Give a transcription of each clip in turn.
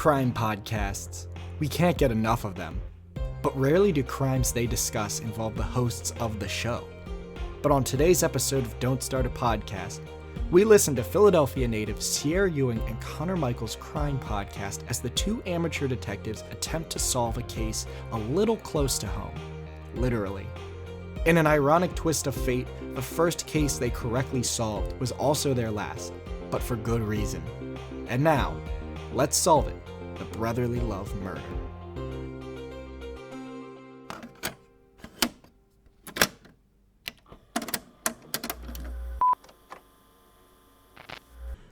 crime podcasts. We can't get enough of them. But rarely do crimes they discuss involve the hosts of the show. But on today's episode of Don't Start a Podcast, we listen to Philadelphia native Sarah Ewing and Conor Michael's crime podcast as the two amateur detectives attempt to solve a case a little close to home. Literally. In an ironic twist of fate, the first case they correctly solved was also their last, but for good reason. And now, let's solve it, the brotherly love murder.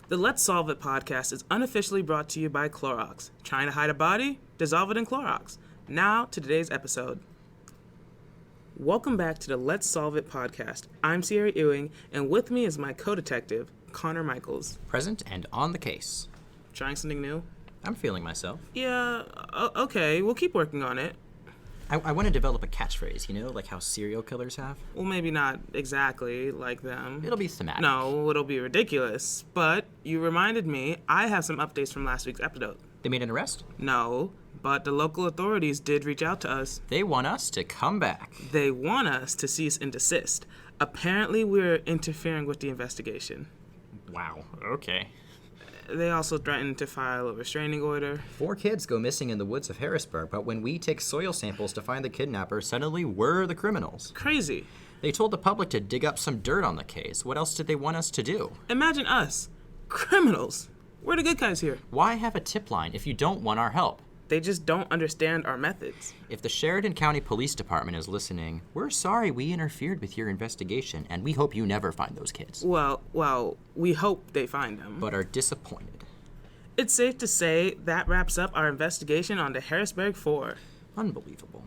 The Let's Solve It podcast is unofficially brought to you by Clorox. Trying to hide a body? Dissolve it in Clorox. Now to today's episode. Welcome back to the Let's Solve It podcast. I'm Sarah Ewing, and with me is my co-detective, Conor Michaels. Present and on the case. Trying something new? I'm feeling myself. Yeah, okay, we'll keep working on it. I want to develop a catchphrase, like how serial killers have. Well, maybe not exactly like them. It'll be thematic. No, it'll be ridiculous. But you reminded me, I have some updates from last week's episode. They made an arrest? No, but the local authorities did reach out to us. They want us to come back. They want us to cease and desist. Apparently, we're interfering with the investigation. Wow, okay. They also threatened to file a restraining order. 4 kids go missing in the woods of Harrisburg, but when we take soil samples to find the kidnapper, suddenly we're the criminals. Crazy. They told the public to dig up some dirt on the case. What else did they want us to do? Imagine us. Criminals. We're the good guys here. Why have a tip line if you don't want our help? They just don't understand our methods. If the Sheridan County Police Department is listening, we're sorry we interfered with your investigation, and we hope you never find those kids. Well, we hope they find them. But are disappointed. It's safe to say that wraps up our investigation on the Harrisburg 4. Unbelievable.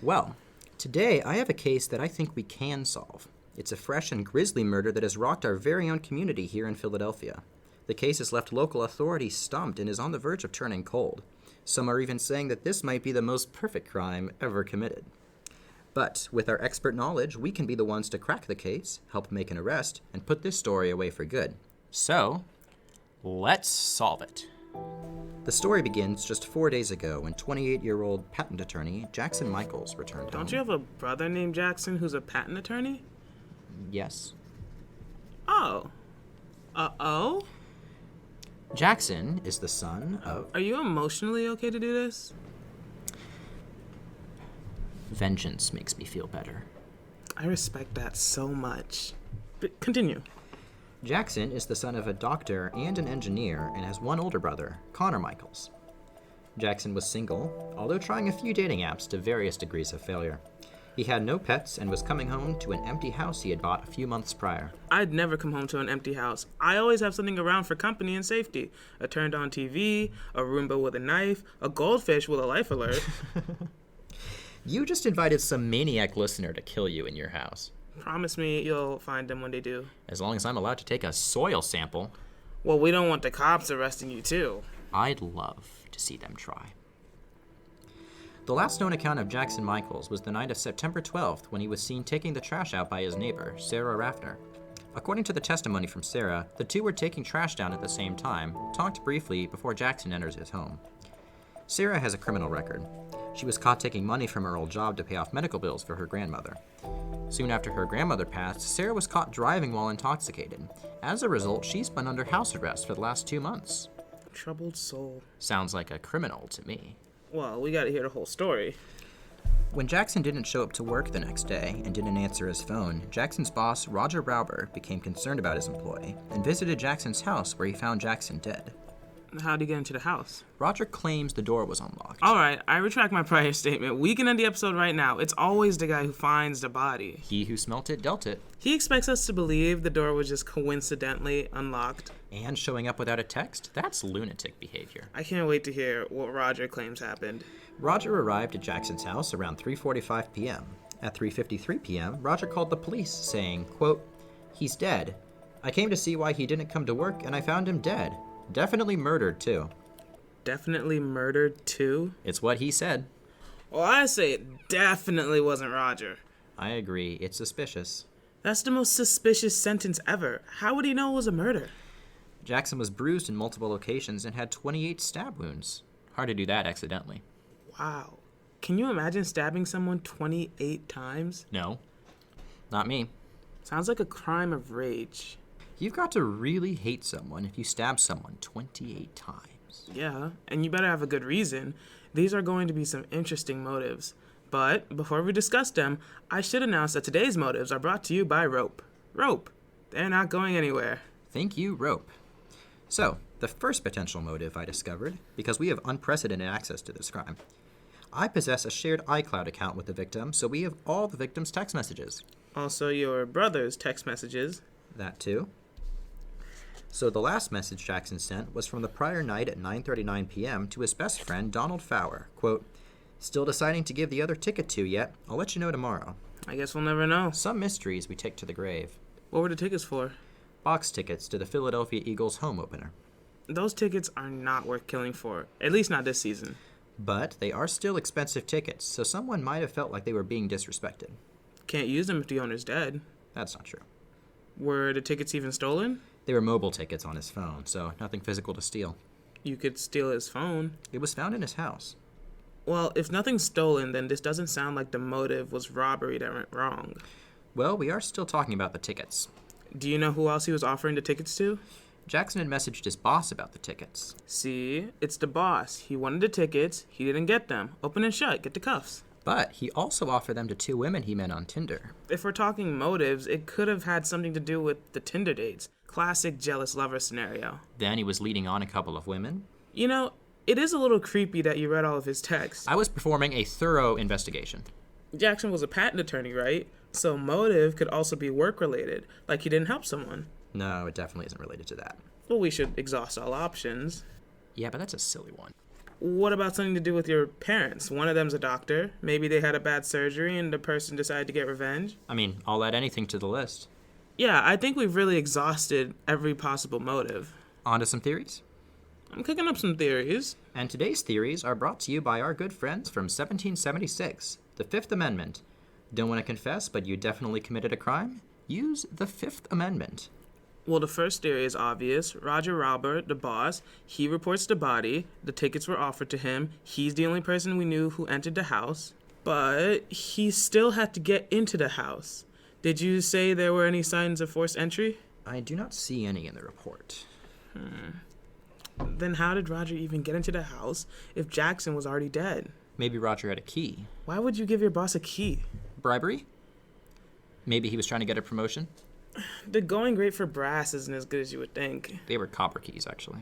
Well, today I have a case that I think we can solve. It's a fresh and grisly murder that has rocked our very own community here in Philadelphia. The case has left local authorities stumped and is on the verge of turning cold. Some are even saying that this might be the most perfect crime ever committed. But with our expert knowledge, we can be the ones to crack the case, help make an arrest, and put this story away for good. So, let's solve it. The story begins just 4 days ago when 28-year-old patent attorney Jackson Michaels returned home. Don't you have a brother named Jackson who's a patent attorney? Yes. Oh. Jackson is the son of... Are you emotionally okay to do this? Vengeance makes me feel better. I respect that so much. But continue. Jackson is the son of a doctor and an engineer and has one older brother, Conor Michaels. Jackson was single, although trying a few dating apps to various degrees of failure. He had no pets and was coming home to an empty house he had bought a few months prior. I'd never come home to an empty house. I always have something around for company and safety. A turned-on TV, a Roomba with a knife, a goldfish with a life alert. You just invited some maniac listener to kill you in your house. Promise me you'll find them when they do. As long as I'm allowed to take a soil sample. Well, we don't want the cops arresting you, too. I'd love to see them try. The last known account of Jackson Michaels was the night of September 12th when he was seen taking the trash out by his neighbor, Sarah Raffner. According to the testimony from Sarah, the two were taking trash down at the same time, talked briefly before Jackson enters his home. Sarah has a criminal record. She was caught taking money from her old job to pay off medical bills for her grandmother. Soon after her grandmother passed, Sarah was caught driving while intoxicated. As a result, she's been under house arrest for the last 2 months. Troubled soul. Sounds like a criminal to me. Well, we gotta hear the whole story. When Jackson didn't show up to work the next day and didn't answer his phone, Jackson's boss, Roger Brauber, became concerned about his employee and visited Jackson's house where he found Jackson dead. How'd he get into the house? Roger claims the door was unlocked. All right, I retract my prior statement. We can end the episode right now. It's always the guy who finds the body. He who smelt it dealt it. He expects us to believe the door was just coincidentally unlocked. And showing up without a text? That's lunatic behavior. I can't wait to hear what Roger claims happened. Roger arrived at Jackson's house around 3:45 p.m. At 3:53 p.m., Roger called the police, saying, quote, "He's dead. I came to see why he didn't come to work, and I found him dead. Definitely murdered, too." Definitely murdered, too? It's what he said. Well, I say it definitely wasn't Roger. I agree. It's suspicious. That's the most suspicious sentence ever. How would he know it was a murder? Jackson was bruised in multiple locations and had 28 stab wounds. Hard to do that accidentally. Wow. Can you imagine stabbing someone 28 times? No, not me. Sounds like a crime of rage. You've got to really hate someone if you stab someone 28 times. Yeah, and you better have a good reason. These are going to be some interesting motives. But before we discuss them, I should announce that today's motives are brought to you by Rope. Rope. They're not going anywhere. Thank you, Rope. So, the first potential motive I discovered, because we have unprecedented access to this crime. I possess a shared iCloud account with the victim, so we have all the victim's text messages. Also, your brother's text messages. That too. So the last message Jackson sent was from the prior night at 9:39 p.m. to his best friend, Donald Fowler. Quote, "Still deciding to give the other ticket to yet. I'll let you know tomorrow." I guess we'll never know. Some mysteries we take to the grave. What were the tickets for? Box tickets to the Philadelphia Eagles home opener. Those tickets are not worth killing for, at least not this season. But they are still expensive tickets, so someone might have felt like they were being disrespected. Can't use them if the owner's dead. That's not true. Were the tickets even stolen? They were mobile tickets on his phone, so nothing physical to steal. You could steal his phone. It was found in his house. Well, if nothing's stolen, then this doesn't sound like the motive was robbery that went wrong. Well, we are still talking about the tickets. Do you know who else he was offering the tickets to? Jackson had messaged his boss about the tickets. See, it's the boss. He wanted the tickets. He didn't get them. Open and shut. Get the cuffs. But he also offered them to 2 women he met on Tinder. If we're talking motives, it could have had something to do with the Tinder dates. Classic jealous lover scenario. Then he was leading on a couple of women. You know, it is a little creepy that you read all of his texts. I was performing a thorough investigation. Jackson was a patent attorney, right? So motive could also be work-related, like he didn't help someone. No, it definitely isn't related to that. Well, we should exhaust all options. Yeah, but that's a silly one. What about something to do with your parents? One of them's a doctor. Maybe they had a bad surgery and the person decided to get revenge. I mean, I'll add anything to the list. Yeah, I think we've really exhausted every possible motive. On to some theories? I'm cooking up some theories. And today's theories are brought to you by our good friends from 1776, the Fifth Amendment. Don't want to confess, but you definitely committed a crime? Use the Fifth Amendment. Well, the first theory is obvious. Roger Robert, the boss, he reports the body. The tickets were offered to him. He's the only person we knew who entered the house. But he still had to get into the house. Did you say there were any signs of forced entry? I do not see any in the report. Then how did Roger even get into the house if Jackson was already dead? Maybe Roger had a key. Why would you give your boss a key? Bribery? Maybe he was trying to get a promotion? The going rate for brass isn't as good as you would think. They were copper keys, actually.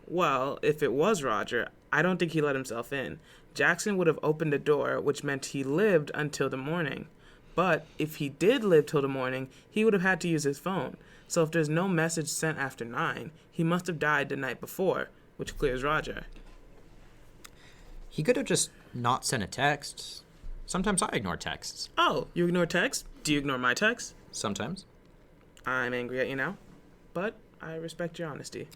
Well, if it was Roger, I don't think he let himself in. Jackson would have opened the door, which meant he lived until the morning. But if he did live till the morning, he would have had to use his phone. So if there's no message sent after 9, he must have died the night before, which clears Roger. He could have just not sent a text. Sometimes I ignore texts. Oh, you ignore text? Do you ignore my text? Sometimes. I'm angry at you now, but I respect your honesty.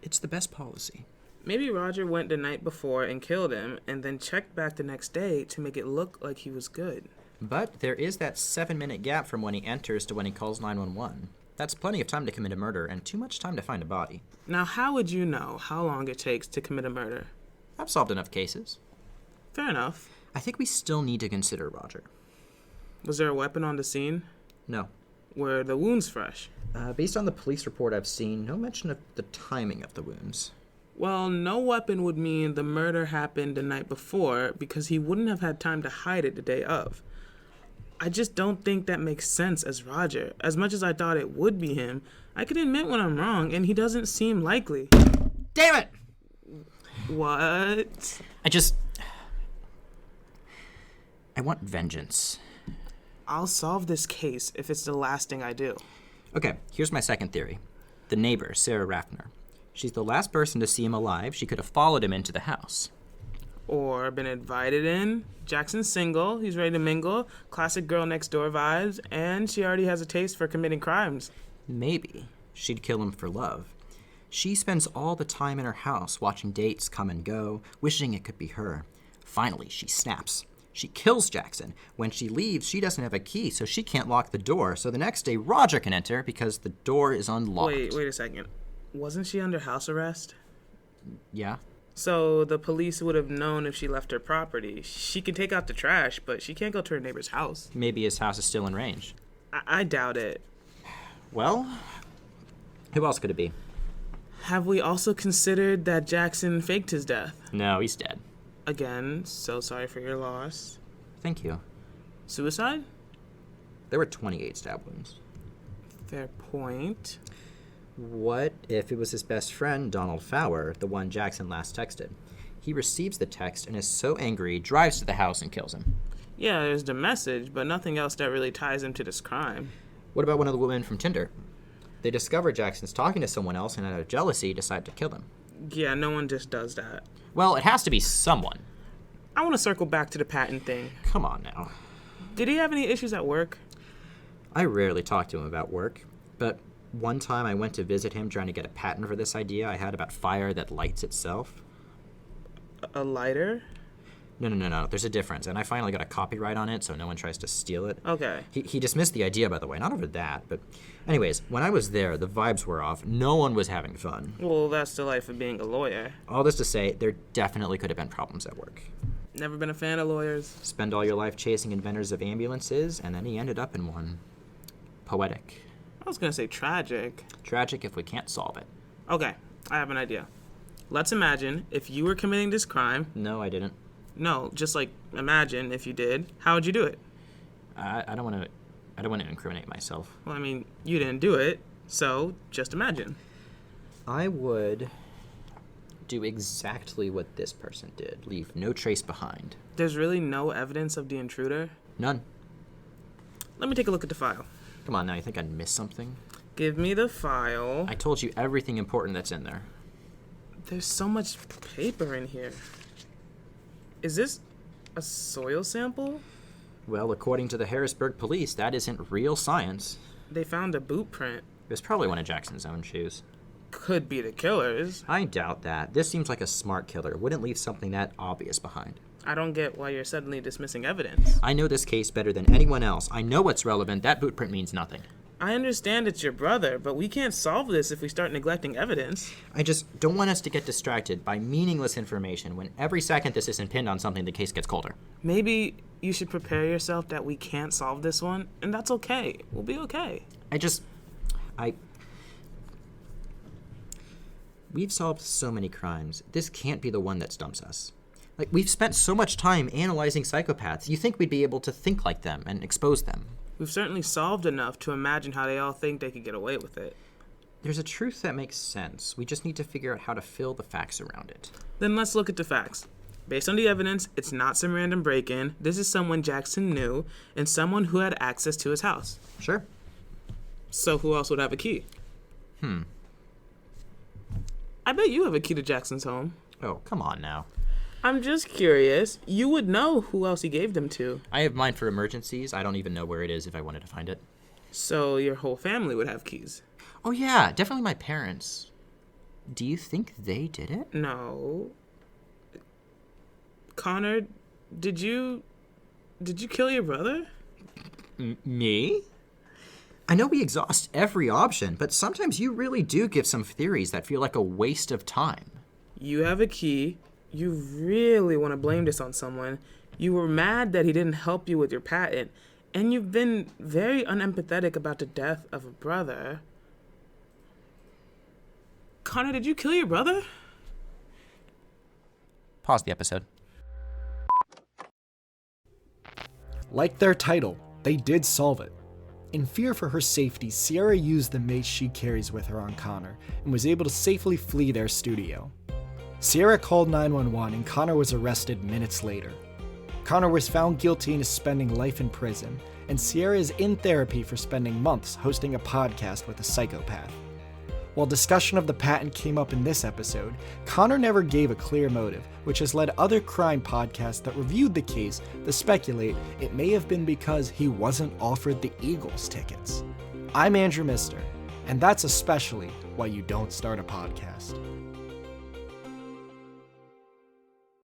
It's the best policy. Maybe Roger went the night before and killed him, and then checked back the next day to make it look like he was good. But there is that 7-minute gap from when he enters to when he calls 911. That's plenty of time to commit a murder and too much time to find a body. Now, how would you know how long it takes to commit a murder? I've solved enough cases. Fair enough. I think we still need to consider Roger. Was there a weapon on the scene? No. Were the wounds fresh? Based on the police report I've seen, no mention of the timing of the wounds. Well, no weapon would mean the murder happened the night before because he wouldn't have had time to hide it the day of. I just don't think that makes sense as Roger. As much as I thought it would be him, I can admit when I'm wrong, and he doesn't seem likely. Damn it! What? I want vengeance. I'll solve this case if it's the last thing I do. Okay, here's my second theory. The neighbor, Sarah Raffner. She's the last person to see him alive. She could have followed him into the house. Or been invited in. Jackson's single. He's ready to mingle. Classic girl next door vibes. And she already has a taste for committing crimes. Maybe she'd kill him for love. She spends all the time in her house watching dates come and go, wishing it could be her. Finally, she snaps. She kills Jackson. When she leaves, she doesn't have a key, so she can't lock the door. So the next day, Roger can enter because the door is unlocked. Wait a second. Wasn't she under house arrest? Yeah? So the police would have known if she left her property. She can take out the trash, but she can't go to her neighbor's house. Maybe his house is still in range. I doubt it. Well, who else could it be? Have we also considered that Jackson faked his death? No, he's dead. Again, so sorry for your loss. Thank you. Suicide? There were 28 stab wounds. Fair point. What if it was his best friend, Donald Fowler, the one Jackson last texted? He receives the text and is so angry, drives to the house and kills him. Yeah, there's the message, but nothing else that really ties him to this crime. What about one of the women from Tinder? They discover Jackson's talking to someone else and out of jealousy decide to kill him. Yeah, no one just does that. Well, it has to be someone. I want to circle back to the patent thing. Come on now. Did he have any issues at work? I rarely talk to him about work, but one time I went to visit him trying to get a patent for this idea I had about fire that lights itself. A lighter? No. There's a difference, and I finally got a copyright on it so no one tries to steal it. Okay. He dismissed the idea, by the way, not over that, but anyways, when I was there, the vibes were off. No one was having fun. Well, that's the life of being a lawyer. All this to say, there definitely could have been problems at work. Never been a fan of lawyers. Spend all your life chasing inventors of ambulances, and then he ended up in one. Poetic. I was going to say tragic. Tragic if we can't solve it. Okay, I have an idea. Let's imagine if you were committing this crime. No, I didn't. No, just like imagine if you did. How would you do it? I don't want to incriminate myself. Well, I mean, you didn't do it, so just imagine. I would do exactly what this person did. Leave no trace behind. There's really no evidence of the intruder? None. Let me take a look at the file. Come on now, you think I'd miss something? Give me the file. I told you everything important that's in there. There's so much paper in here. Is this a soil sample? Well, according to the Harrisburg police, that isn't real science. They found a boot print. It was probably one of Jackson's own shoes. Could be the killer's. I doubt that. This seems like a smart killer. Wouldn't leave something that obvious behind. I don't get why you're suddenly dismissing evidence. I know this case better than anyone else. I know what's relevant. That boot print means nothing. I understand it's your brother, but we can't solve this if we start neglecting evidence. I just don't want us to get distracted by meaningless information when every second this isn't pinned on something the case gets colder. Maybe you should prepare yourself that we can't solve this one, and that's okay. We'll be okay. We've solved so many crimes. This can't be the one that stumps us. Like, we've spent so much time analyzing psychopaths. You think we'd be able to think like them and expose them. We've certainly solved enough to imagine how they all think they could get away with it. There's a truth that makes sense. We just need to figure out how to fill the facts around it. Then let's look at the facts. Based on the evidence, it's not some random break-in. This is someone Jackson knew and someone who had access to his house. Sure. So who else would have a key? I bet you have a key to Jackson's home. Oh, come on now. I'm just curious. You would know who else he gave them to. I have mine for emergencies. I don't even know where it is if I wanted to find it. So your whole family would have keys? Oh yeah, definitely my parents. Do you think they did it? No. Connor, did you kill your brother? Me? I know we exhaust every option, but sometimes you really do give some theories that feel like a waste of time. You have a key. You really want to blame this on someone. You were mad that he didn't help you with your patent, and you've been very unempathetic about the death of a brother. Connor, did you kill your brother? Pause the episode. Like their title, they did solve it. In fear for her safety, Sierra used the mace she carries with her on Conor and was able to safely flee their studio. Sierra called 911 and Conor was arrested minutes later. Conor was found guilty and is spending life in prison, and Sierra is in therapy for spending months hosting a podcast with a psychopath. While discussion of the patent came up in this episode, Conor never gave a clear motive, which has led other crime podcasts that reviewed the case to speculate it may have been because he wasn't offered the Eagles tickets. I'm Andrew Mister, and that's especially why you don't start a podcast.